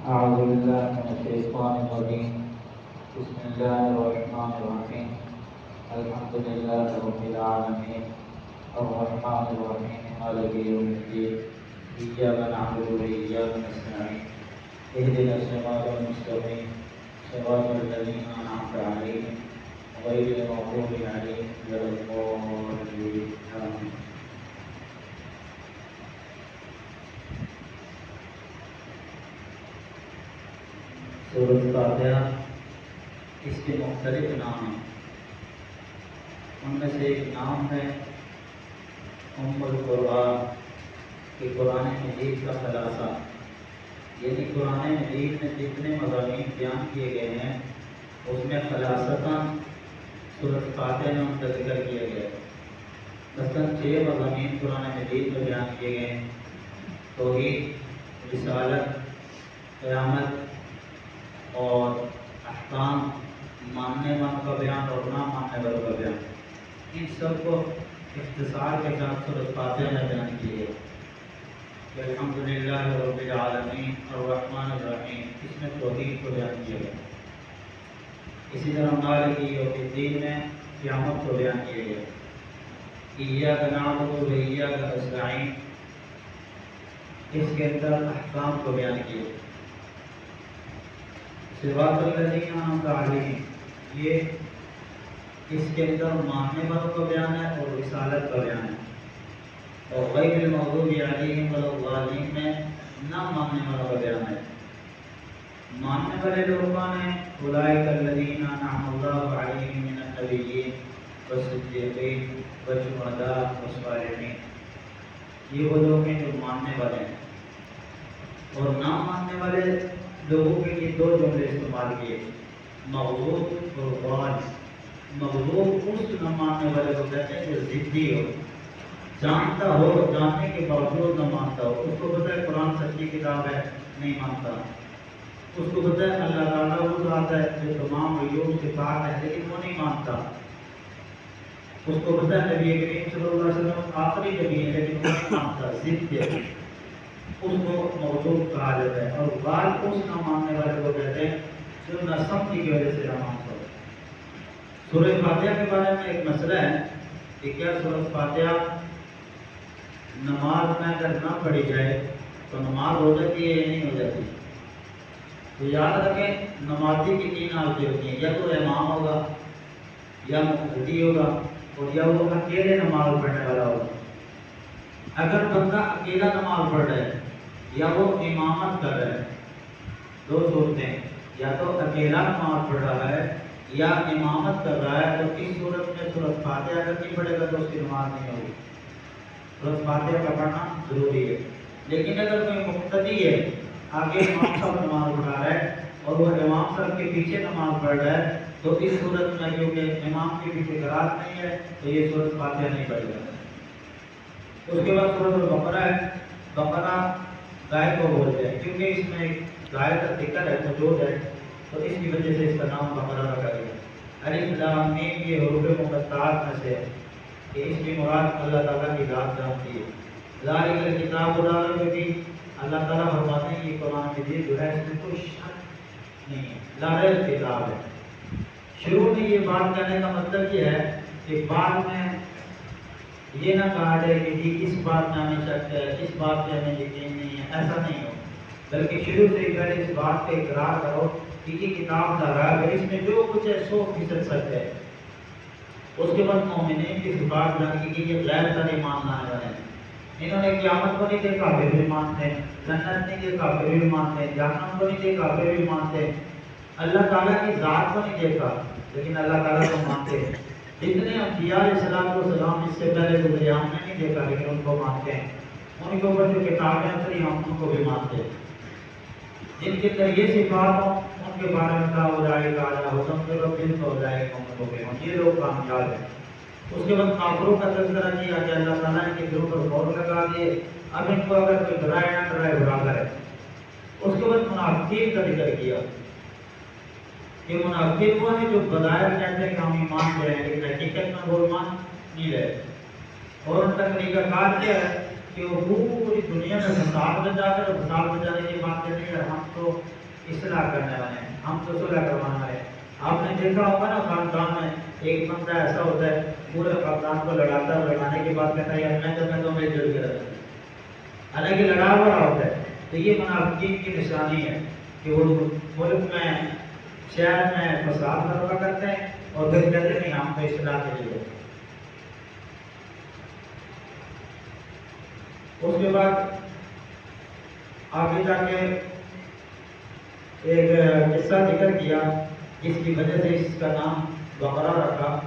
أعوذ بالله من الشيطان الرجيم. بسم الله الرحمن الرحيم. الحمد لله رب العالمين الرحمن الرحيم مالك يوم الدين. إياك نعبد وإياك نستعين. اهدنا الصراط المستقيم صراط الذين أنعمت عليهم غير المغضوب عليهم ولا الضالين. آمين. سورۃ فاتحہ اس کے مختلف نام ہیں. ان میں سے ایک نام ہے ام القرآن کہ قرآن مجید کا خلاصہ، یعنی قرآن مجید میں جتنے مضامین بیان کیے گئے ہیں اس میں خلاصتاً سورۃ فاتحہ میں ان کا ذکر کیا گیا ہے. مثلاً 6 مضامین قرآن مجید میں بیان کیے گئے ہیں: توحید، رسالت، قیامت اور احکام، ماننے والوں کا بیان اور نہ ماننے والوں کا بیان. ان سب کو اختصار کے ساتھ سورۃ فاتحہ میں بیان کیا ہے. الحمدللہ رب العالمین الرحمن الرحیم، اس میں توحید کو بیان کیا گیا. اسی طرح مالک یوم الدین میں قیامت کو بیان کیا گیا. ایاک نعبد و ایاک نستعین، اس کے اندر احکام کو بیان کیا. صراط الذین انعمت علیہم، یہ اس کے اندر ماننے والوں کا بیان ہے اور رسالت کا بیان ہے. اور غیر المغضوب علیہم ولا الضالین میں نہ ماننے والوں کا بیان ہے. ماننے والے لوگ کون ہیں؟ اولئک الذین انعم اللہ علیہم من النبیین والصدیقین والشہداء والصالحین. یہ وہ لوگ ہیں جو ماننے والے ہیں. اور نہ ماننے والے لوگوں کے لیے 2 جملے استعمال کیے: مغضوب اور ضال. مغضوب اس نہ ماننے والے کو کہتے ہیں جو ضدی ہو، جانتا ہو، جاننے کے باوجود نہ مانتا ہو. اس کو پتہ ہے قرآن سچی کتاب ہے، نہیں مانتا. اس کو پتہ ہے اللہ تعالیٰ وہ ذات ہے جو تمام عیوب سے پاک ہے، لیکن وہ نہیں مانتا. اس کو پتہ ہے نبی کریم صلی اللہ علیہ وسلم آخری نبی ہے، لیکن وہ نہیں مانتا، ضد ہے. اس کو مغضوب کہا جاتا ہے. اور ضال اس نہ ماننے والے کو کہتے ہیں جو نہ سمجھی کی وجہ سے نہ مانتا ہو. سورۃ فاتحہ کے بارے میں ایک مسئلہ ہے کہ کیا سورۃ فاتحہ نماز میں اگر نہ پڑھی جائے تو نماز ہو جاتی ہے یا نہیں ہو جاتی؟ تو یاد رکھیں نمازی کی 3 حالتیں ہوتی ہیں: یا تو امام ہوگا، یا مقتدی ہوگا، اور یا وہ اکیلے نماز پڑھنے والا ہوگا. اگر بندہ اکیلا نماز پڑھ رہا ہے یا وہ امامت کر رہا ہے، 2 صورتیں: یا تو اکیلا نماز پڑھ رہا ہے یا امامت کر رہا ہے، تو اس صورت میں سورۃ فاتحہ اگر نہیں پڑھے گا تو اس کی نماز نہیں ہوگی. سورۃ فاتحہ کا پڑھنا ضروری ہے. لیکن اگر کوئی مقتدی ہے، آگے امام صاحب نماز پڑھا رہا ہے اور وہ امام صاحب کے پیچھے نماز پڑھ رہا ہے، تو اس صورت میں کیونکہ امام کے پیچھے قرات نہیں ہے تو یہ سورۃ فاتحہ نہیں پڑھے گا. اس کے بعد سورۃ البقرہ ہے. بقرہ گائے کو بولتے ہیں کیونکہ اس میں ایک گائے کا ذکر ہے، وجود ہے، تو اس کی وجہ سے اس کا نام بقرہ رکھا گیا. الف لام میم یہ حروف مقطعات میں سے ہے کہ اس کی مراد اللہ تعالیٰ کی ذات جانتی ہے. ذالک الکتاب لا ریب فیہ، اللہ تعالیٰ فرماتے ہیں یہ قرآن مجید جو ہے اس میں کوئی شک نہیں ہے، لا ریب کتاب ہے. شروع میں یہ بات کہنے کا مطلب یہ ہے کہ بعد میں یہ نہ کہا جائے کہ جی اس بات میں ہمیں شک ہے، اس بات پہ ہمیں یقین نہیں ہے. ایسا نہیں ہو، بلکہ شروع سے پہلے اس بات پہ اقرار کرو کہ یہ کتاب کا راز ہے، اس میں جو کچھ ہے 100% سچ ہے. اس کے بعد مومنین کی صفات بیان کی یہ غیر پر ایمان لانے والے ہیں. انہوں نے قیامت کو نہیں دیکھا پھر بھی مانتے ہیں، جنت نہیں دیکھا پھر بھی مانتے ہیں، جہنم کو نہیں دیکھا پھر بھی مانتے ہیں، اللہ تعالیٰ کی ذات کو نہیں دیکھا لیکن اللہ تعالیٰ کو مانتے ہیں. جتنے انبیاء علیہ السلام اس سے پہلے گزرے ہم نے نہیں دیکھا لیکن ان کو مانتے ہیں. ان کے اوپر جو کتابیں اتری ہم ان کو بھی مانتے ہیں. جن کے اندر یہ صفات ہوں ان کے بارے میں کہا ہو جائے گا ہو جائے گا یہ لوگ کامیاب ہیں. اس کے بعد کافروں کا تذکرہ کیا کہ اللہ تعالیٰ کے دلوں پر غور لگا دیے، اب ان کو اگر کوئی ڈرائے نہ ڈرائے برابر ہے. اس کے بعد منافقین کا ذکر کیا کہ منافقین وہ ہیں جو بظاہر کہتے ہیں کہ ہم ایمان لے رہے ہیں لیکن حقیقت میں وہ ایمان نہیں رہے. اور ان کا طریقہ کار کیا ہے کہ وہ پوری دنیا میں فساد میں جا کر فساد میں جانے کی بات کرتے ہیں، ہم تو اصلاح کرنے والے ہیں، ہم تو صلح کروانے والے ہیں۔ آپ نے دیکھا ہوگا نا خاندان میں ایک بندہ ایسا ہوتا ہے پورے خاندان کو لڑاتا ہے، لڑانے کے بعد کہتا ہے یار میں تو میرے دل کے رہتا ہوں، حالانکہ لڑا ہوا ہوتا ہے۔ تو یہ منافقین کی نشانی ہے کہ وہ ملک میں شہر میں فساد برپا کرتے ہیں اور پھر کہتے ہیں نہیں ہم تو اصلاح کے لیے۔ اس کے بعد آگے جا کے ایک قصہ ذکر کیا جس کی وجہ سے اس کا نام بقرہ رکھا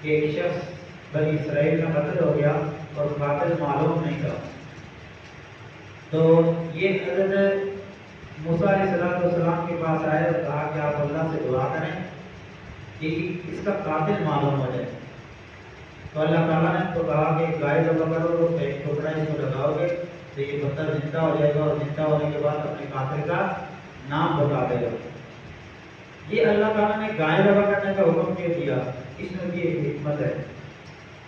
کہ ایک شخص بنی اسرائیل میں قتل ہو گیا اور قاتل معلوم نہیں تھا۔ تو یہ حضرت موسیٰ علیہ السلام کے پاس آئے اور کہا کہ آپ اللہ سے دعا کریں کہ اس کا قاتل معلوم ہو جائے۔ تو اللہ تعالیٰ نے تو کہا کہ گائے ذبح کرو، اس کا ایک ٹکڑا اس کو لگاؤ گے تو یہ بندہ زندہ ہو جائے گا اور زندہ ہونے کے بعد اپنے قاتل کا نام بتا دے گا۔ یہ اللہ تعالیٰ نے گائے ذبح کرنے کا حکم کیوں دیا؟ اس میں بھی ایک حکمت ہے۔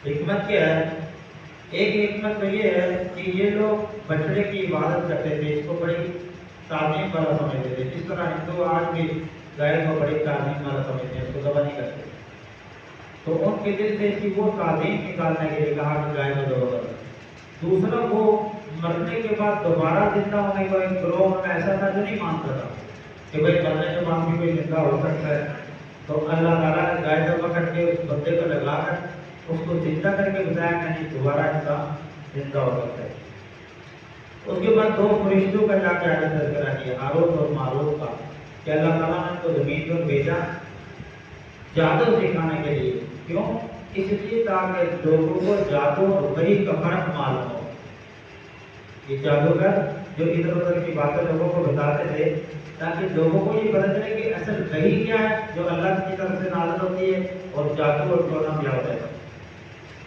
حکمت کیا ہے؟ ایک حکمت تو یہ ہے کہ یہ لوگ بچڑے کی عبادت کرتے تھے، اس کو بڑی تعظیم والا سمجھتے تھے، جس طرح ہندو آج بھی گائے کو بڑی تعظیم والا سمجھتے ہیں، اس کو ذبح نہیں کرتے۔ تو ان کے دل سے اس کی وہ تعظیم نکالنے کے لیے کہا کہ گائے کو ذبح کرو۔ دوسرا، وہ مرنے کے بعد دوبارہ زندہ ہونے کا ایک گروہ میں ایسا تھا جو نہیں مانتا تھا کہ بھائی مرنے کے بعد بھی کوئی زندہ ہو سکتا ہے۔ تو اللہ تعالیٰ نے گائے ذبح کر کے اس بندے کو لگا کر اس کو زندہ کر کے بتایا کہ نہیں دوبارہ انسان زندہ ہو سکتا ہے۔ اس کے بعد دو فرشتوں کا جا کے آگے تذکرہ کیا، ہاروت اور ماروت کا، کہ اللہ تعالیٰ نے ان کو زمین پر بھیجا جادو سکھانے کے لیے۔ کیوں؟ اس لیے تاکہ لوگوں کو جادو اور وحی کا فرق معلوم ہو۔ یہ جادوگر جو ادھر ادھر کی باتیں لوگوں کو بتاتے تھے تاکہ لوگوں کو یہ پتہ چلے کہ اصل وحی کیا ہے جو اللہ کی طرف سے نازل ہوتی ہے اور جادو اور ٹونا کیا ہوتا ہے۔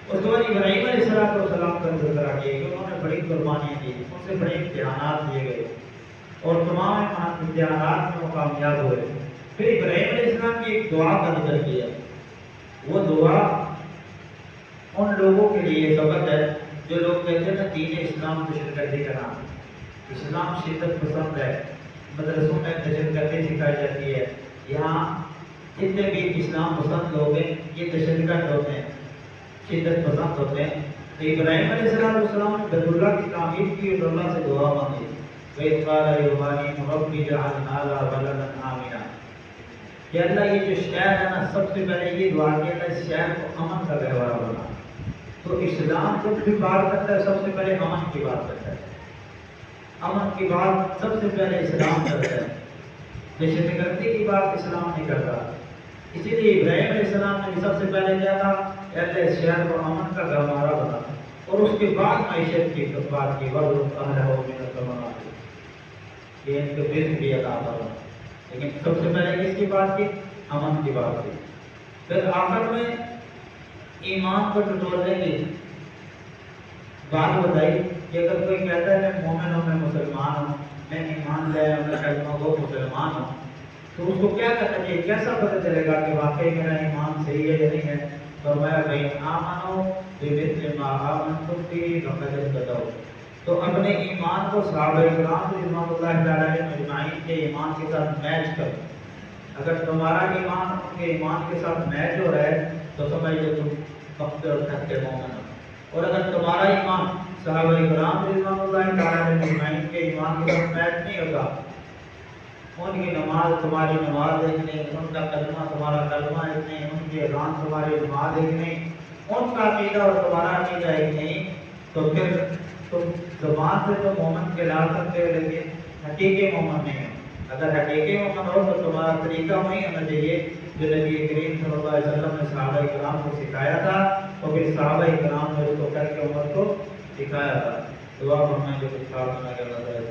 اس کے بعد ابراہیم علیہ السلام کا تذکرہ کیا کہ انہوں نے بڑی قربانیاں دی، ان سے بڑے امتحانات دیے گئے اور تمام امتحانات میں وہ کامیاب ہوئے۔ پھر ابراہیم علیہ السلام کی ایک دعا کا ذکر کیا، وہ دعا ان لوگوں کے لیے سبق ہے جو لوگ کہتے ہیں دین اسلام دہشت گردی کا نام، اسلام شدت پسند ہے، مدرسوں میں دہشت گردی سکھائی جاتی ہے، یہاں جتنے بھی اسلام پسند لوگ ہیں یہ دہشت گرد ہوتے ہیں، شدت پسند ہوتے ہیں۔ تو ابراہیم علیہ السلام نے بیت اللہ کی تعمیر کی اور اللہ سے دعا مانگی، وَإِذْ قَالَ إِبْرَاهِيمُ رَبِّ اجْعَلْ هَٰذَا بَلَدًا آمِنًا، کہ اللہ یہ جو شہر ہے نا سب سے پہلے یہ دعا کہ اللہ اس شہر کو امن کا گہوارہ بنا۔ تو اسلام جب بھی بات کرتا ہے سب سے پہلے امن کی بات کرتا ہے، امن کی بات سب سے پہلے اسلام کرتا ہے، دہشت گردی کی بات اسلام نہیں کرتا۔ اسی لیے ابراہیم علیہ السلام نے بھی سب سے پہلے کیا تھا کہ اللہ اس شہر کو امن کا گہوارہ بنا، اور اس کے بعد معیشت کی بات کی، وَارْزُقْ أَهْلَهُ مِنَ الثَّمَرَاتِ، کہ ان کو رزق بھی عطا فرما۔ لیکن سب سے پہلے کس کی بات کی؟ امن کی بات کی۔ پھر آخر میں ایمان کو ٹٹولنے کی بات بتائی کہ اگر کوئی کہتا ہے میں مومن ہوں، میں مسلمان ہوں، میں ایمان لے ہوں، میں کلمہ گو مسلمان ہوں، تو اس کو کیا کرنا چاہیے؟ کیسا پتہ چلے گا کہ واقعی میرا ایمان صحیح ہے یا نہیں ہے؟ فرمایا بھائی آمنو بمثل ما آمنتم به فقد اهتدوا، تو اپنے ایمان کو صحابہ کرام رضوان اللہ تعالیٰ علیہم اجمعین کے ایمان کے ساتھ میچ کرو۔ اگر تمہارا ایمان ان کے ایمان کے ساتھ میچ ہو رہا ہے تو سمجھ لو تم پکے اور سچے مومن ہو، اور اگر تمہارا ایمان صحابہ کرام رضوان اللہ تعالیٰ علیہم اجمعین کے ایمان کے ساتھ میچ نہیں ہوگا، ان کی نماز تمہاری نماز ایک نہیں، ان کا کلمہ تمہارا کلمہ ایک نہیں، ان کی اذان تمہاری نماز ایک نہیں، ان کا عقیدہ اور تمہارا عقیدہ ایک نہیں، تو پھر تم زبان سے تو مومن کہلا سکتے ہو لیکن حقیقی مومن نہیں ہو۔ اگر حقیقی مومن ہو تو تمہارا طریقہ وہی ہونا چاہیے جو نبی کریم صلی اللہ علیہ وسلم نے صحابہ کرام کو سکھایا تھا، اور پھر صحابہ کرام نے اس کو کر کے امت کو سکھایا تھا۔ دعا فرمائیں جو کچھ کہا میں اللہ تعالیٰ